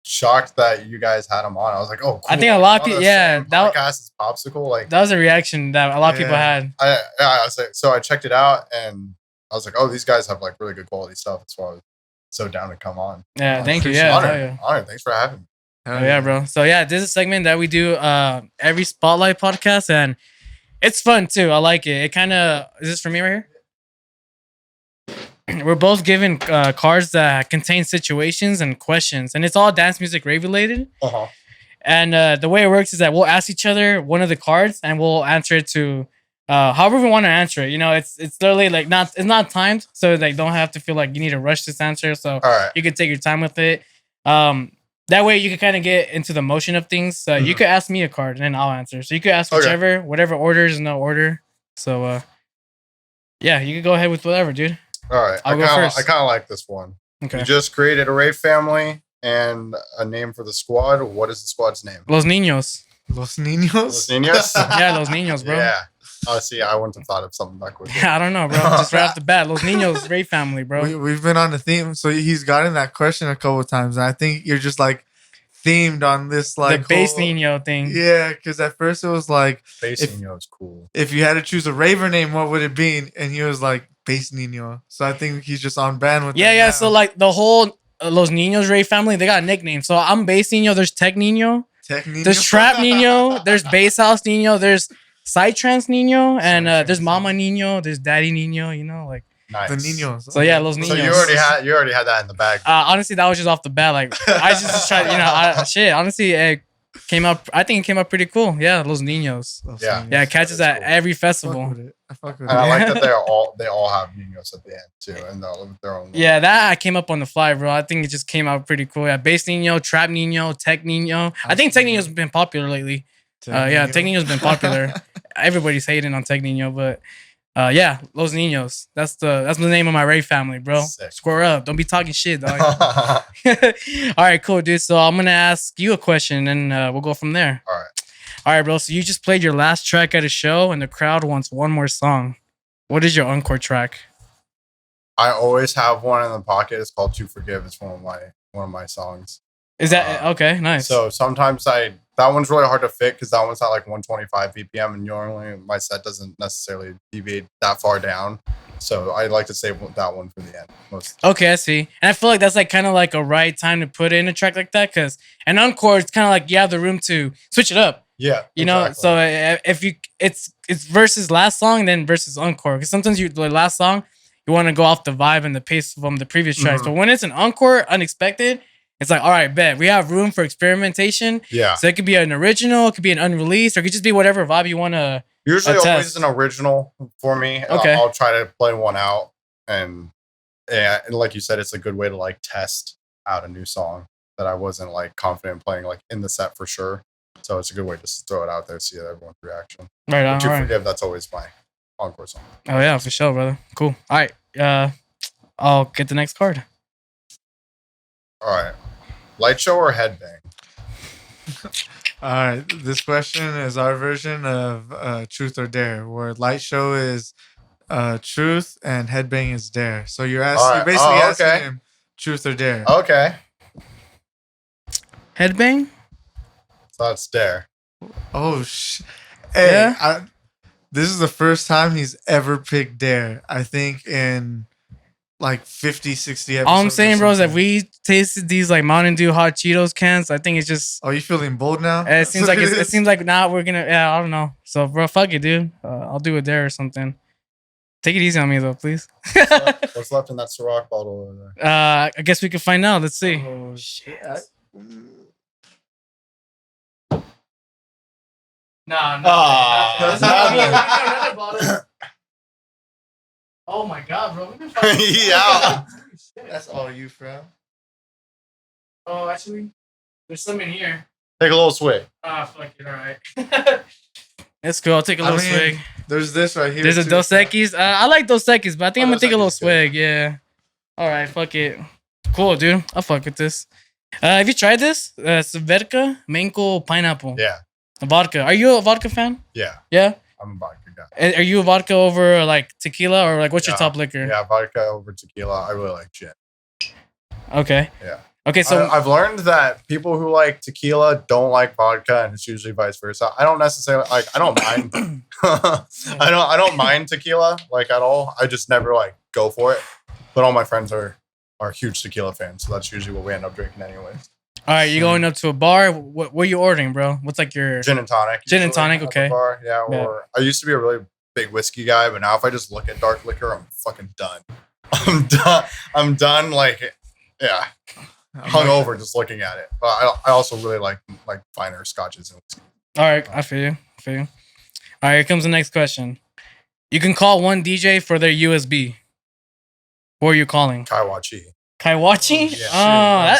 shocked that you guys had him on. I was like, oh, cool. I think a lot of people, that podcast is Popsicle. Like, that was a reaction that a lot of people had. I was like, so I checked it out and I was like, oh, these guys have like really good quality stuff. That's why I was so down to come on. Yeah, thank you. Yeah, honored. Thanks for having me. Oh, yeah, bro. So yeah, this is a segment that we do every Spotlight podcast, and it's fun too. I like it. It kind of is this for me right here? We're both given cards that contain situations and questions, and it's all dance music rave related. Uh-huh. And the way it works is that we'll ask each other one of the cards, and we'll answer it to however we want to answer it. You know, it's literally like it's not timed, so like don't have to feel like you need to rush this answer. So you can take your time with it. That way you can kind of get into the motion of things. You could ask me a card, and then I'll answer. So you could ask whatever order is no order. So yeah, you could go ahead with whatever, dude. All right. I kind of like this one. Okay. You just created a rave family and a name for the squad. What is the squad's name? Los Niños. Los Niños? Los Niños? Yeah, Los Niños, bro. Yeah. Oh, see, I wouldn't have thought of something that quick. Yeah, I don't know, bro. Just right off the bat, Los Niños rave family, bro. We've been on the theme. So he's gotten that question a couple of times. And I think you're just like themed on this like the bass Niño thing. Yeah, because at first it was like bass Niño is cool. If you had to choose a raver name, what would it be? And he was like bass Niño. So I think he's just on band with that. Yeah. Now. So like the whole Los Niños rave family, they got nicknames. So I'm bass Niño. There's Tech Niño. There's Trap Niño. There's Bass House Niño. There's Psytrance Niño. And there's Mama Niño. There's Daddy Niño. You know, like nice. The Niños. So yeah, Los Niños. So you already had that in the bag. Honestly, that was just off the bat. Like I just tried, you know, honestly, it came up. I think it came up pretty cool. Yeah, Los Niños. Yeah, it catches at every festival. I fuck with it. I like that they all have Niños at the end too, and their own. Yeah, that I came up on the fly, bro. I think it just came out pretty cool. Yeah, Bass Niño, Trap Niño, Tech Niño. I think Tech Niño's been popular lately. Yeah, Tech Niño's been popular. Everybody's hating on Tech Niño, but yeah, Los Niños. That's the name of my rave family, bro. Sick. Square up. Don't be talking shit, dog. All right, cool, dude. So I'm gonna ask you a question, and we'll go from there. All right, bro. So you just played your last track at a show, and the crowd wants one more song. What is your encore track? I always have one in the pocket. It's called "To Forgive." It's one of my songs. Is that okay? Nice. So sometimes that one's really hard to fit because that one's at like 125 BPM, and normally my set doesn't necessarily deviate that far down. So I like to save that one for the end. Okay, I see. And I feel like that's like kind of like a right time to put in a track like that, because an encore it's kind of like you have the room to switch it up. Yeah, you know. So if you it's versus last song then versus encore, because sometimes the last song you want to go off the vibe and the pace from the previous tracks, but when it's an encore, unexpected. It's like, all right, bet we have room for experimentation. Yeah. So it could be an original, it could be an unreleased, or it could just be whatever vibe you want to. Usually, always an original for me. Okay. I'll try to play one out, and like you said, it's a good way to like test out a new song that I wasn't like confident playing like in the set for sure. So it's a good way to just throw it out there, see everyone's reaction. Right on. To forgive, that's always my encore song. Oh yeah, for sure, brother. Cool. All right. I'll get the next card. All right. Lightshow or Headbang? All right. This question is our version of Truth or Dare, where Lightshow is truth and Headbang is dare. So you're asking, asking him truth or dare. Okay. Headbang? So that's dare. Oh, hey, yeah. This is the first time he's ever picked dare, I think, in like 50, 60 episodes. All I'm saying, bro, is that we tasted these like Mountain Dew hot Cheetos cans, I think it's just. Oh, you feeling bold now? It seems like it seems like now we're gonna. Yeah, I don't know. So, bro, fuck it, dude. I'll do a dare or something. Take it easy on me, though, please. What's left in that Ciroc bottle over there? I guess we can find out. Let's see. Oh shit. No. Oh my god, bro. Yeah. That's all you, bro. Oh, actually, there's some in here. Take a little swig. Fuck it. All right. That's cool. I'll take a little swig. There's this right here. There's a Dos Equis. I like Dos Equis, but I think I'm gonna take a little swig. Yeah. All right. Fuck it. Cool, dude. I'll fuck with this. Have you tried this? Vodka mango pineapple. Yeah. Vodka. Are you a vodka fan? Yeah. Yeah. I'm a vodka guy. Are you a vodka over like tequila or like what's your top liquor? Yeah, vodka over tequila. I really like gin. Okay. Yeah. Okay, so I've learned that people who like tequila don't like vodka, and it's usually vice versa. I don't necessarily like. I don't mind. I don't mind tequila like at all. I just never like go for it. But all my friends are huge tequila fans, so that's usually what we end up drinking anyways. All right, you going up to a bar? What are you ordering, bro? What's like your gin and tonic? Gin and tonic, okay. Bar. Yeah, or I used to be a really big whiskey guy, but now if I just look at dark liquor, I'm fucking done. I'm done. Like, yeah. Hungover just looking at it. But I also really like finer scotches and whiskey. All right, I feel you. All right, here comes the next question. You can call one DJ for their USB. Who are you calling? Kaiwachi. Yeah,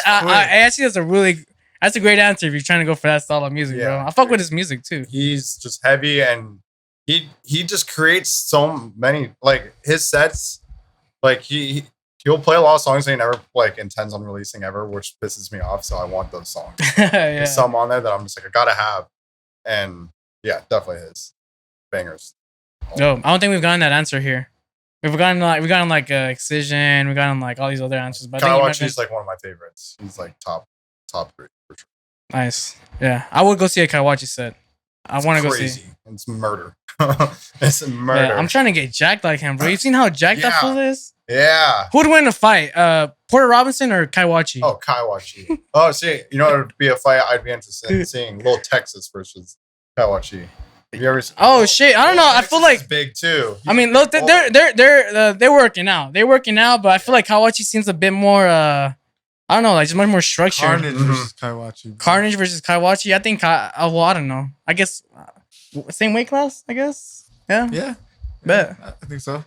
that's a great answer if you're trying to go for that style of music, bro. I fuck with his music too. He's just heavy and he just creates so many like his sets. Like he'll play a lot of songs that he never like intends on releasing ever, which pisses me off. So I want those songs. There's some on there that I'm just like I gotta have, and yeah, definitely his bangers. No, I don't think we've gotten that answer here. We've gotten like Excision, we've gotten like all these other answers. But Kaiwachi's like one of my favorites. He's like top 3 for sure. Nice, yeah. I would go see a Kaiwachi set. I want to go see. It's murder. It's murder. Yeah, I'm trying to get jacked like him, bro. You've seen how jacked that fool is? Yeah. Who'd win a fight? Porter Robinson or Kaiwachi? Oh, Kaiwachi. Oh, see, you know, it'd be a fight I'd be interested in seeing. Little Texas versus Kaiwachi. Have you ever seen? Oh shit! I don't know. I feel like big too. I mean, look, they're working out. They're working out, but I feel like Kaiwachi seems a bit more. I don't know, like just much more structured. Carnage versus Kaiwachi. Bro. Carnage versus Kaiwachi. I think. Well, I don't know. I guess same weight class. I guess. Yeah. Yeah. Bet. I think so.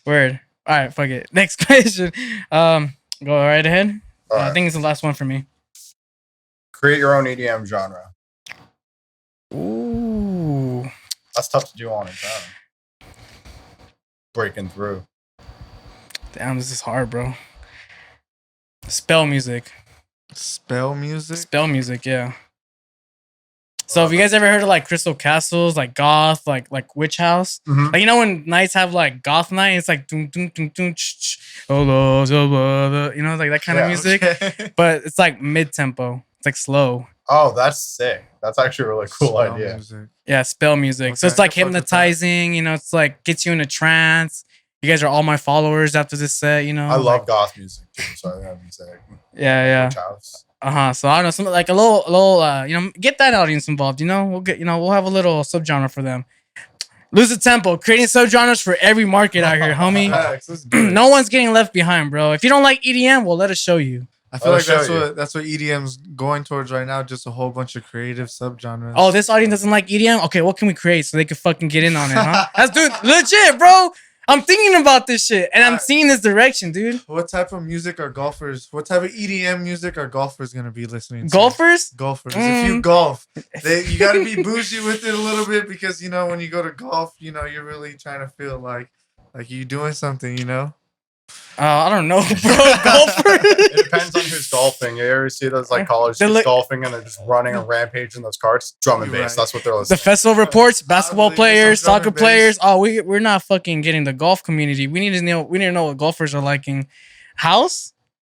Word. All right. Fuck it. Next question. Go right ahead. I think it's the last one for me. Create your own EDM genre. Ooh. That's tough to do on its own. Breaking through. Damn, this is hard, bro. Spell music. Spell music? Spell music, yeah. So if you guys ever heard of like Crystal Castles, like goth, like witch house, like you know when nights have like goth night, it's like dun, dun, dun, dun, you know, like that kind of music, but it's like mid tempo. It's like slow. Oh, that's sick. That's actually a really cool idea. Music. Yeah, spell music. So it's like hypnotizing. You know, it's like gets you in a trance. You guys are all my followers after this set. You know, I love goth music too, so I have to say. Yeah. So I don't know, something like a little, you know, get that audience involved. You know, we'll have a little subgenre for them. Lose the tempo, creating subgenres for every market out here, homie. No one's getting left behind, bro. If you don't like EDM, well, let us show you. I feel like that's what EDM's going towards right now. Just a whole bunch of creative subgenres. Oh, this audience doesn't like EDM. Okay, what can we create so they can fucking get in on it, huh? That's dude, legit, bro. I'm thinking about this shit, and I'm seeing this direction, dude. What type of music are golfers? What type of EDM music are golfers gonna be listening to? Golfers? If you golf, you gotta be bougie with it a little bit because you know when you go to golf, you know you're really trying to feel like you doing something, you know. I don't know, bro. Golfer. It depends on who's golfing. You ever see those like college kids golfing and they're just running a rampage in those carts? Drum and bass. That's what they're listening. The festival reports, basketball players, soccer players. Oh, we're not fucking getting the golf community. We need to know what golfers are liking. House?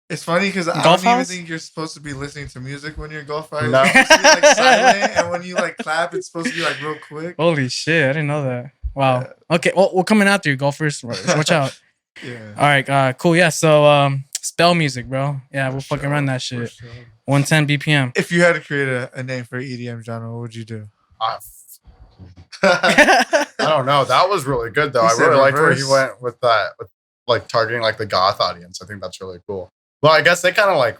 It's funny because I don't even think you're supposed to be listening to music when you're golfing. No. It's like silent, and when you like clap, it's supposed to be like real quick. Holy shit! I didn't know that. Wow. Yeah. Okay, well, we're coming after you, golfers. Watch out. Yeah. All right. Cool. Yeah. So, spell music, bro. Yeah, we'll fucking run that shit. Sure. 110 BPM. If you had to create a name for EDM genre, what would you do? I don't know. That was really good though. I really liked where he went with that, with like targeting like the goth audience. I think that's really cool. Well, I guess they kind of like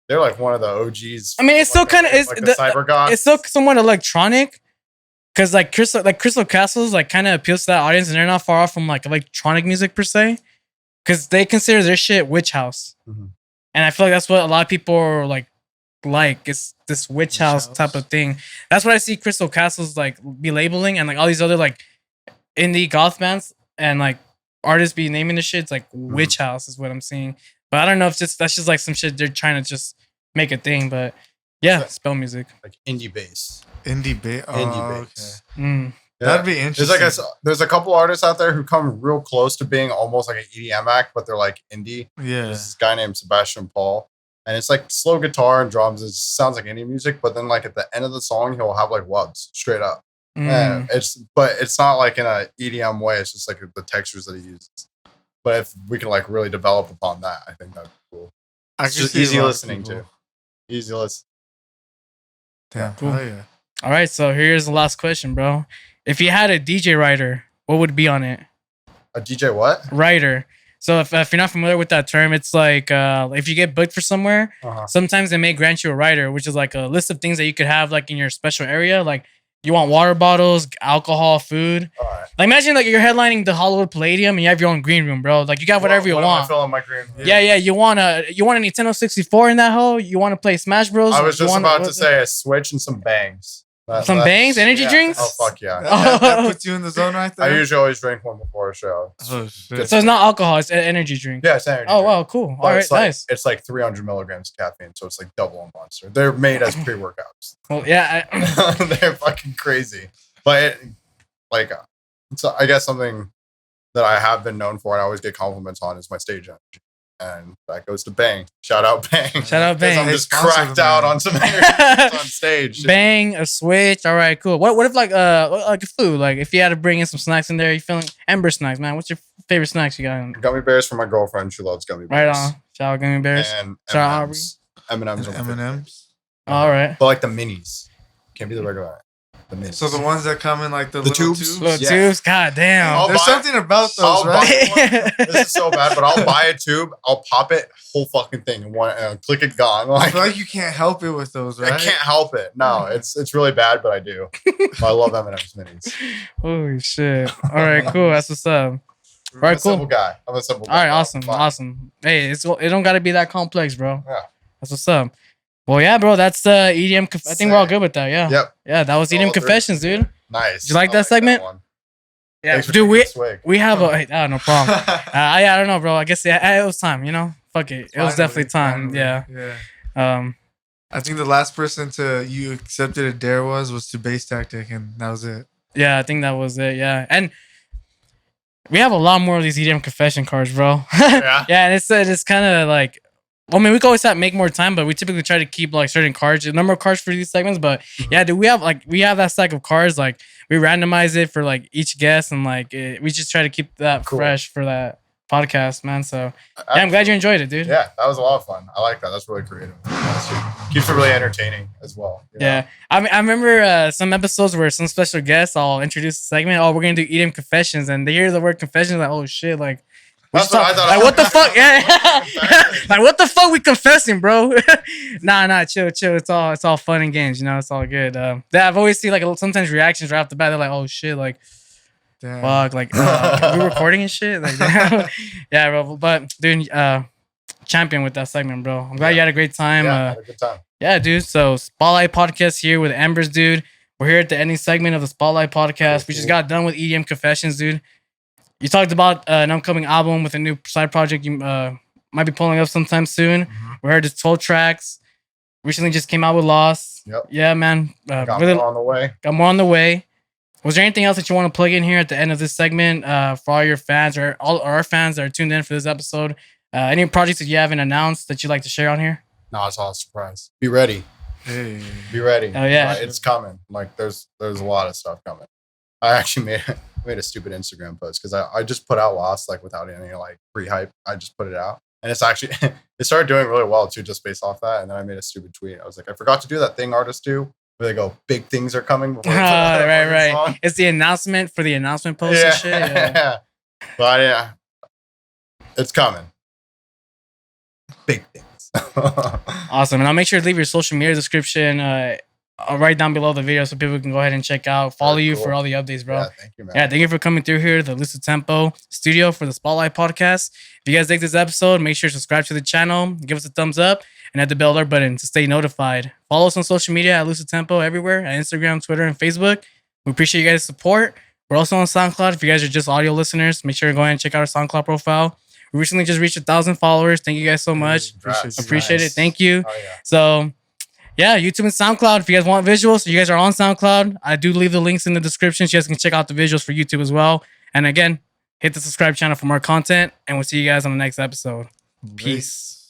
they're like one of the OGs. I mean, it's still kind of like the cyber goth. It's still somewhat electronic. Cause like Crystal Castles like kind of appeals to that audience, and they're not far off from like electronic music per se, cause they consider their shit witch house, and I feel like that's what a lot of people are like it's this witch house type of thing. That's what I see Crystal Castles like be labeling, and like all these other like indie goth bands and like artists be naming the shit. It's like witch house is what I'm seeing, but I don't know if that's just like some shit they're trying to just make a thing, but yeah, spell music like indie bass. Indie bass. Oh, indie bass. Okay. Yeah. That'd be interesting. There's a couple artists out there who come real close to being almost like an EDM act, but they're like indie. Yeah. There's this guy named Sebastian Paul, and it's like slow guitar and drums. It sounds like indie music, but then like at the end of the song, he'll have like wubs straight up. And it's not like in a EDM way. It's just like the textures that he uses. But if we can like really develop upon that, I think that'd be cool. It's just easy listening to. Easy listen. Damn. Cool. Oh, yeah. All right, so here's the last question, bro. If you had a DJ writer, what would be on it? A DJ what? Writer. So if you're not familiar with that term, it's like if you get booked for somewhere, sometimes they may grant you a writer, which is like a list of things that you could have like in your special area. Like you want water bottles, alcohol, food. All right. Like imagine like you're headlining the Hollywood Palladium and you have your own green room, bro. Like you got whatever you want. Am I filling my green room? Yeah. You want a Nintendo 64 in that hole? You want to play Smash Bros? I was just about to say a Switch and some bangs. Some bangs, energy drinks. Oh fuck yeah! That puts you in the zone right there. I usually always drink one before a show. Oh shit! So it's not alcohol; it's an energy drink. Yeah, it's energy. Oh wow, cool. All right, nice. It's like 300 milligrams of caffeine, so it's like double a monster. They're made as pre-workouts. Well, yeah, they're fucking crazy. But so I guess something that I have been known for and I always get compliments on is my stage energy. And that goes to Bang. Shout out Bang. Shout out Bang. I'm just cracked out on some energy on stage. Bang, a Switch. All right, cool. What if like food? Like if you had to bring in some snacks in there, you feeling Ember snacks, man? What's your favorite snacks you got? Gummy bears for my girlfriend. She loves gummy bears. Right on. Shout out gummy bears. And shout out M&Ms. M&Ms. All right. But like the minis. Can't be the regular. The minis. So the ones that come in like the little tubes? Little tubes? God damn. There's something about those, right? This is so bad, but I'll buy a tube, I'll pop it, whole fucking thing, and click it gone. I feel like you can't help it with those, right? I can't help it. No, it's really bad, but I do. I love M&M's minis. Holy shit. All right, cool. That's what's up. All right, cool. I'm a simple guy. All right, awesome. Hey, it don't got to be that complex, bro. Yeah. That's what's up. Well, yeah, bro. That's the EDM. I think we're all good with that. Yeah. Yep. Yeah, that was EDM Confessions, dude. Nice. Did you like that segment? Yeah, dude. We have a no problem. I don't know, bro. I guess it was time. You know, fuck it. It was definitely time. Yeah. I think the last person you accepted a dare was to Base Tactic, and that was it. Yeah, I think that was it. Yeah, and we have a lot more of these EDM confession cards, bro. Yeah. Yeah, and it's kind of like, I mean, we can always have make more time, but we typically try to keep like certain cards, a number of cards for these segments. But yeah, dude, we have that stack of cards. Like we randomize it for like each guest, and like we just try to keep that fresh for that podcast, man. So yeah, I'm glad you enjoyed it, dude. Yeah, that was a lot of fun. I like that. That's really creative. Keeps it really entertaining as well. Yeah, I mean, I remember some episodes where some special guests, I'll introduce the segment. Oh, we're gonna do EDM Confessions, and they hear the word confessions, like, oh shit, like. That's what I thought. Like, what the fuck? Yeah. Like, what the fuck we confessing, bro? Nah, chill. It's all fun and games, you know. It's all good. I've always seen like sometimes reactions right off the bat. They're like, oh shit, like, Damn. fuck, like, we recording and shit, like, yeah, bro. But dude, champion with that segment, bro. I'm glad you had a great time. Yeah, had a good time. Yeah, dude. So Spotlight Podcast here with Embers, dude. We're here at the ending segment of the Spotlight Podcast. We just got done with EDM Confessions, dude. You talked about an upcoming album with a new side project you might be pulling up sometime soon. We heard it's 12 tracks. Recently just came out with Lost. Yep. Yeah, man. Got more on the way. Got more on the way. Was there anything else that you want to plug in here at the end of this segment for all your fans or all our fans that are tuned in for this episode? Any projects that you haven't announced that you'd like to share on here? No, it's all a surprise. Be ready. Hey. Be ready. Oh, yeah. It's coming. Like there's a lot of stuff coming. I actually made a stupid Instagram post because I just put out Lost like without any like pre-hype. I just put it out, and it's actually it started doing really well too, just based off that. And then I made a stupid tweet. I was like, I forgot to do that thing artists do where they go, big things are coming. Before right. Song. It's the announcement for the announcement post and shit. Yeah. But yeah, it's coming. Big things. Awesome, and I'll make sure to leave your social media description. Right down below the video so people can go ahead and check out, follow you for all the updates, bro. Yeah, thank you, man. Yeah, thank you for coming through here to the Lucid Tempo studio for the Spotlight Podcast. If you guys like this episode, make sure to subscribe to the channel, give us a thumbs up, and hit the bell alert button to stay notified. Follow us on social media at Lucid Tempo everywhere, at Instagram, Twitter, and Facebook. We appreciate you guys' support. We're also on SoundCloud. If you guys are just audio listeners, make sure to go ahead and check out our SoundCloud profile. We recently just reached 1,000 followers. Thank you guys so much. Appreciate it. Thank you. Oh, yeah. So, yeah, YouTube and SoundCloud. If you guys want visuals, you guys are on SoundCloud. I do leave the links in the description so you guys can check out the visuals for YouTube as well. And again, hit the subscribe channel for more content. And we'll see you guys on the next episode. Peace.